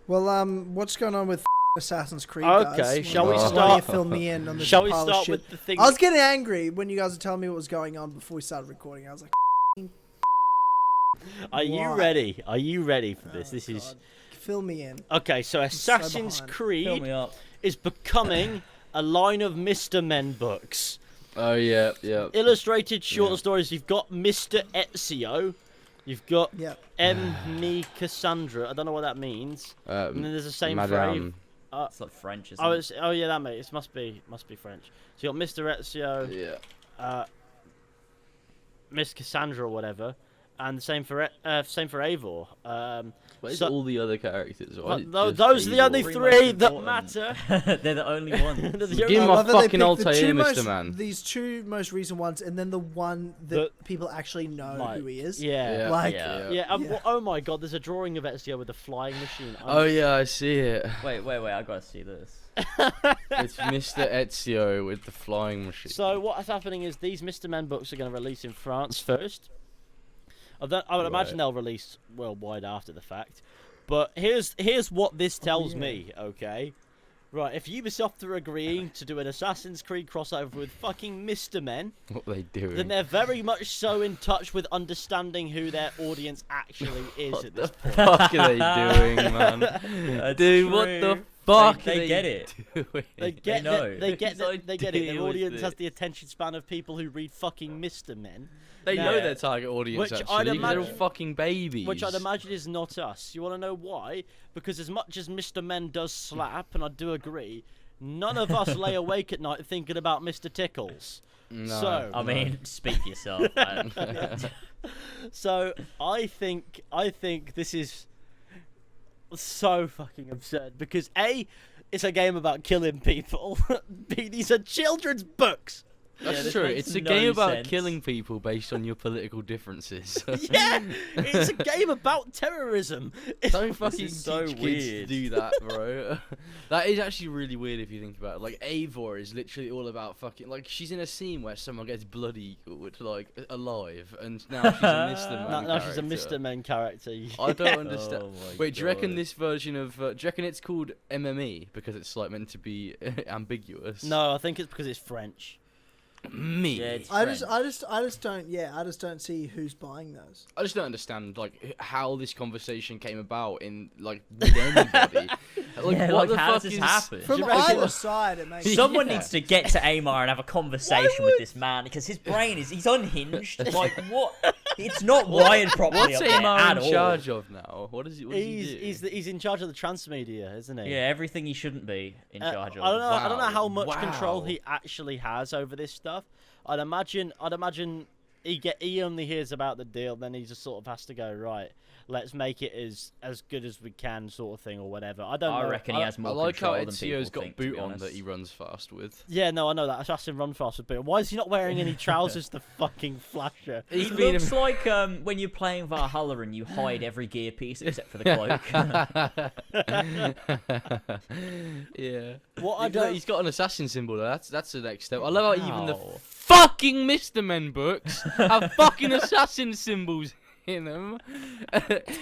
Well, what's going on with Assassin's Creed, Okay, guys? shall Why we don't start? you fill me in on this Shall we pile of start shit? with the thing? I was getting angry when you guys were telling me what was going on before we started recording. I was like, Are you ready? Are you ready for this? This is fill me in. okay. So Assassin's behind. Fill Creed me up. is becoming a line of Mr. Men books. Oh yeah, yeah. Illustrated short stories. You've got Mr. Ezio. You've got M. Cassandra. I don't know what that means. And then there's the same phrase. It's like French, isn't it? Oh yeah, that mate. It must be French. So you got Mr. Ezio. Yeah. Miss Cassandra or whatever, and the same for Eivor. Where's all the other characters? Those are the only three that matter. They're the only ones. Give him my fucking Altair, Mr. Man. These two most recent ones, and then the one that people actually know who he is. Oh my god, there's a drawing of Ezio with a flying machine. Oh yeah, I see it. Wait, I gotta see this. It's Mr. Ezio with the flying machine. So what's happening is these Mr. Men books are going to release in France first. I would imagine they'll release worldwide after the fact. But here's what this tells me, okay? Right, if Ubisoft are agreeing to do an Assassin's Creed crossover with fucking Mr. Men, what are they doing? then they're very much so in touch with understanding who their audience actually is at this point. What the fuck are they doing, man? Dude, what the fuck? They get it. They get it. They get it. Their audience this? has the attention span of people who read fucking Mr. Men. They know their target audience, Which actually. I'd imagine, they're all fucking babies. Which I'd imagine is not us. You want to know why? Because as much as Mr. Men does slap, and I do agree, none of us lay awake at night thinking about Mr. Tickles. No, so, I mean, speak for yourself, man. So I think this is so fucking absurd because A, it's a game about killing people. B, these are children's books. That's true. It's a game about killing people based on your political differences. Yeah, it's a game about terrorism. Don't fucking teach so kids to weird. do that, bro. That is actually really weird if you think about it. Like, Eivor is literally all about fucking... Like, she's in a scene where someone gets bloody, like, alive, and now she's a Mr. Man Now she's a Mr. Men character. I don't understand. Oh my Wait, do you reckon God. this version of... do you reckon it's called MME because it's, like, meant to be ambiguous? No, I think it's because it's French. Me. Yeah, it's I French. just don't see who's buying those. I just don't understand like how this conversation came about in like with anybody. Like, the how fuck does this is... happen? From either side, it makes Someone Yeah. needs to get to Amar and have a conversation with this man because his brain he's unhinged. Like what? It's not wired properly. What's up there Amar at in all. charge of now? What does he do? He's in charge of the transmedia, isn't he? Yeah, everything he shouldn't be in charge of. I don't know. I don't know how Wow. much control he actually has over this stuff. I'd imagine he only hears about the deal, then he just sort of has to go, right, let's make it as good as we can, sort of thing, or whatever. I don't know. I reckon he has more I like how control than people Ezio's got think, to boot be on honest. that he runs fast with. Yeah, no, I know that. Assassin run fast with boot. Why is he not wearing any trousers to fucking flasher? It looks like when you're playing Valhalla and you hide every gear piece except for the cloak. Yeah. What I don't. He's got an assassin symbol though. That's the next step. I love how even the Wow. fucking Mr. Men books have fucking assassin symbols in them.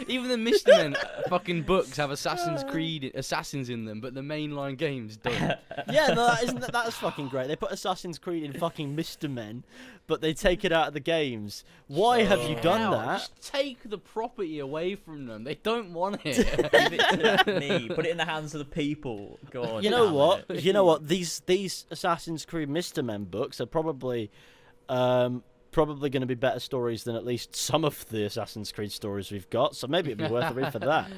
Even the Mr. Men fucking books have Assassin's Creed assassins in them, but the mainline games don't. Yeah, no, that's fucking great. They put Assassin's Creed in fucking Mr. Men, but they take it out of the games. Why have you done that? Just take the property away from them. They don't want it. Give it to me. Put it in the hands of the people. God. You know damn what? it. You know what? These Assassin's Creed Mr. Men books are probably going to be better stories than at least some of the Assassin's Creed stories we've got. So maybe it'd be worth a read for that.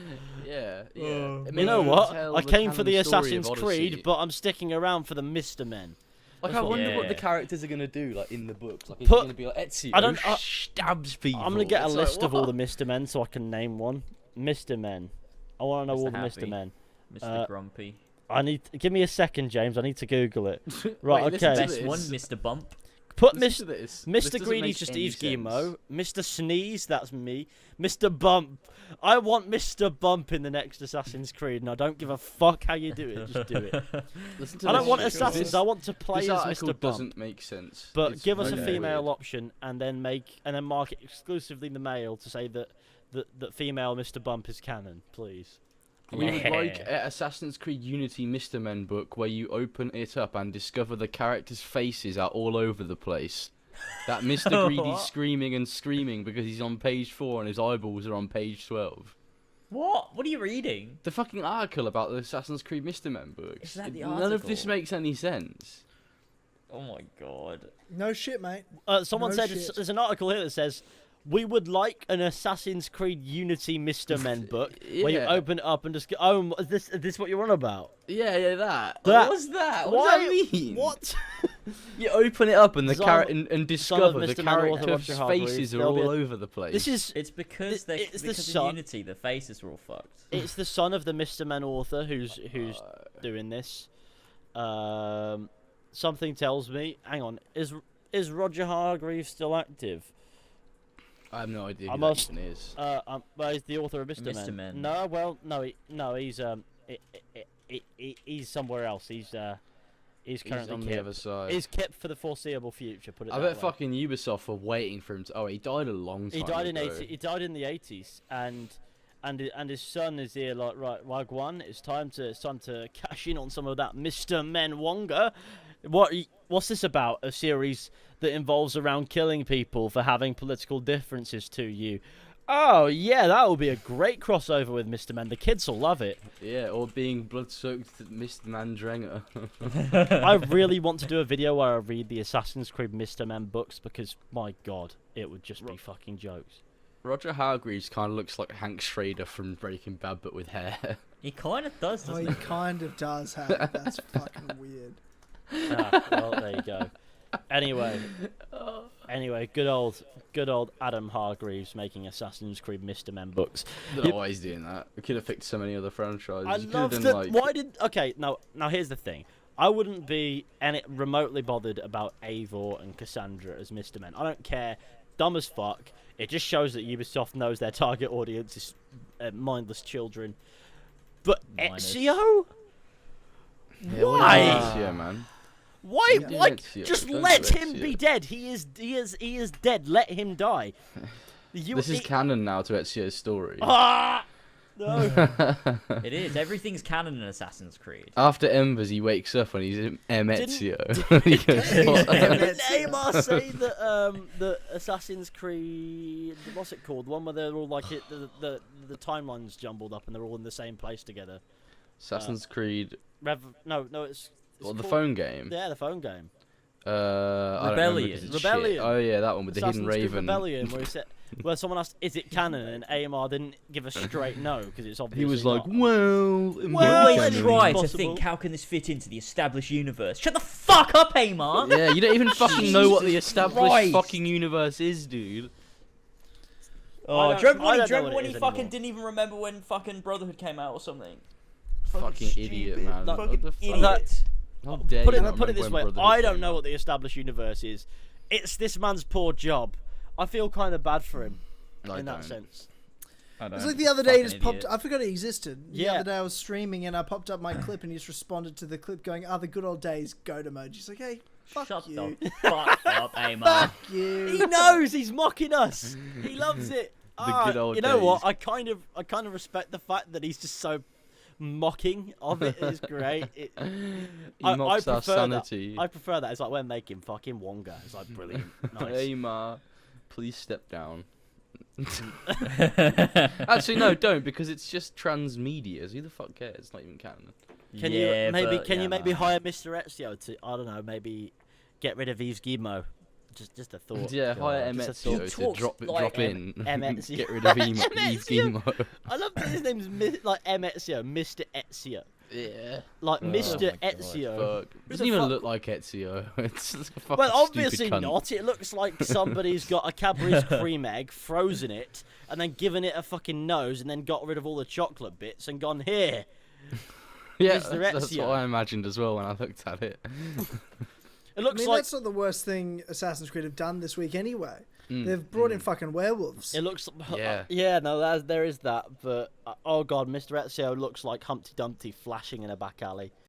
Yeah. You know what? I came for the Assassin's Creed, but I'm sticking around for the Mr. Men. Like, That's I what- wonder what the Yeah. characters are gonna do, like in the books. Like, Put- it's gonna be like Ezio I don't- stabs people. I'm gonna get a It's like, list of all the what? Mr. Men so I can name one. Mr. Men. I want to know Mr. all the Happy. Mr. Men. Mr. Grumpy. Give me a second, James. I need to Google it. Right, Wait, listen okay. to Best this. one, Mr. Bump. Put Listen to this. This Mr. doesn't Greedy's make just any Yves sense. Guillemot. Mr. Sneeze, that's me. Mr. Bump. I want Mr. Bump in the next Assassin's Creed, and I don't give a fuck how you do it. Just do it. Listen to I don't this want shit. assassins. This- I want to play This as article Mr. Bump. doesn't make sense. But It's give us a really female weird. option, and then mark it exclusively the male to say that female Mr. Bump is canon, please. We would like a Assassin's Creed Unity Mr. Men book where you open it up and discover the characters' faces are all over the place. That Mr. Greedy's screaming and screaming because he's on page 4 and his eyeballs are on page 12. What? What are you reading? The fucking article about the Assassin's Creed Mr. Men books. Is that the None of this article? makes any sense. Oh my god. No shit, mate. Someone No said shit. there's an article here that says we would like an Assassin's Creed Unity Mr. Men book where you Yeah. open it up and just go, oh, is this what you're on about? Yeah, that. That- What's that? Why- What does that mean? What? You open it up and the Son of- and son of discover the Mr. Man, author characters' Roger Hargreaves, faces are there'll be all a- over the place. This is It's because it's the because of son- Unity, the faces are all fucked. it's the son of the Mr. Men author who's doing this. Something tells me. Hang on, is Roger Hargreaves still active? I have no idea I who must- that even is. Well, he's the author of Mr. Mr. Men. Men. No, well, no, he's somewhere else. He's He's currently on the kept. other side. He's kept for the foreseeable future. Put it I that bet way. fucking Ubisoft were waiting for him to. Oh, he died a long time He died ago. He died in the 80s, and his son is here like, right, Wagwan, it's time to cash in on some of that Mr. Men Wonga. What's this about? A series that involves around killing people for having political differences to you. Oh yeah, that will be a great crossover with Mr. Men. The kids will love it. Yeah, or being blood-soaked Mr. Mandrenger. I really want to do a video where I read the Assassin's Creed Mr. Men books because my god, it would just be fucking jokes. Roger Hargreaves kind of looks like Hank Schrader from Breaking Bad, but with hair. He kind of does, Oh, doesn't he he? kind of does have. That's fucking weird. Well, there you go. Anyway, good old Adam Hargreaves making Assassin's Creed Mr. Men books. I don't know why he's doing that. We could have picked so many other franchises. I You could love have that. done, like... Why did? Okay, now here's the thing. I wouldn't be any remotely bothered about Eivor and Cassandra as Mr. Men. I don't care. Dumb as fuck. It just shows that Ubisoft knows their target audience is mindless children. But Minus. Ezio? Yeah, Why? Yeah, man. Why? Yeah. Like, Ezio, just don't let do him Ezio. be dead. He is dead. Let him die. This is canon now to Ezio's story. Ah! No. It is. Everything's canon in Assassin's Creed. After Embers, he wakes up and he's Ezio. He goes, Didn't "What?" Neymar say that the Assassin's Creed, what's it called? The one where they're all like the timeline's jumbled up and they're all in the same place together. Assassin's Creed. No, it's Well, the called- phone game. Yeah, the phone game. I don't remember 'cause it's Rebellion. shit. Oh yeah, that one with the Assassin's hidden Creed raven. Rebellion, where he said, where someone asked, "Is it canon?" and Amar didn't give a straight no because it's obviously He was like, not. "Well, it You might Well, be always it's canon." try to possible. think, how can this fit into the established universe? Shut the fuck up, Amar! Yeah, you don't even fucking know what the Jesus established Christ. fucking universe is, dude. Oh, I do you remember don't know when, what when it he is fucking anymore. didn't even remember when fucking Brotherhood came out or something? Fucking idiot, stupid, man. Fucking What the fuck? idiot. How dare Put you it not put it remember this when way: Brotherhood I don't came know out? what the established universe is. It's this man's poor job. I feel kind of bad for him I in that don't. sense. It's like the other day, it just popped. I forgot it existed. The Yeah. other day, I was streaming and I popped up my clip, and he just responded to the clip, going, "Ah, the good old days, goat emoji." He's like, "Hey, fuck Shut you, the fuck up, Amar. fuck you." He knows he's mocking us. He loves it. good old you know what? days. I kind of respect the fact that he's just so mocking of it. It's great. He mocks our prefer sanity. that. I prefer that. It's like we're making fucking Wonga. It's like brilliant. Nice. Hey, Ma, please step down. Actually, no, don't, because it's just transmedia. Who the fuck cares? It's not even canon. Can you maybe hire Mr. Ezio to, I don't know, maybe get rid of Yves Guillemot? Just a thought. Yeah, hire Just a Ezio thought. to talks drop like in. Ezio. Get rid of Yves Ezio. Guillemot. I love that his name's like Ezio, Mr. Ezio. Yeah. Like Mr. my God. Ezio. Fuck. Who Doesn't the even fuck- look like Ezio. It's like a fucking Well, stupid obviously cunt. not. It looks like somebody's got a Cadbury's cream egg, frozen it, and then given it a fucking nose, and then got rid of all the chocolate bits and gone here. Yeah, Mr. that's Ezio. what I imagined as well when I looked at it. It I looks mean, like that's not the worst thing Assassin's Creed have done this week anyway. Mm, They've brought in fucking werewolves. it looks. Yeah. Yeah. No, there is that. But oh god, Mr. Ezio looks like Humpty Dumpty flashing in a back alley.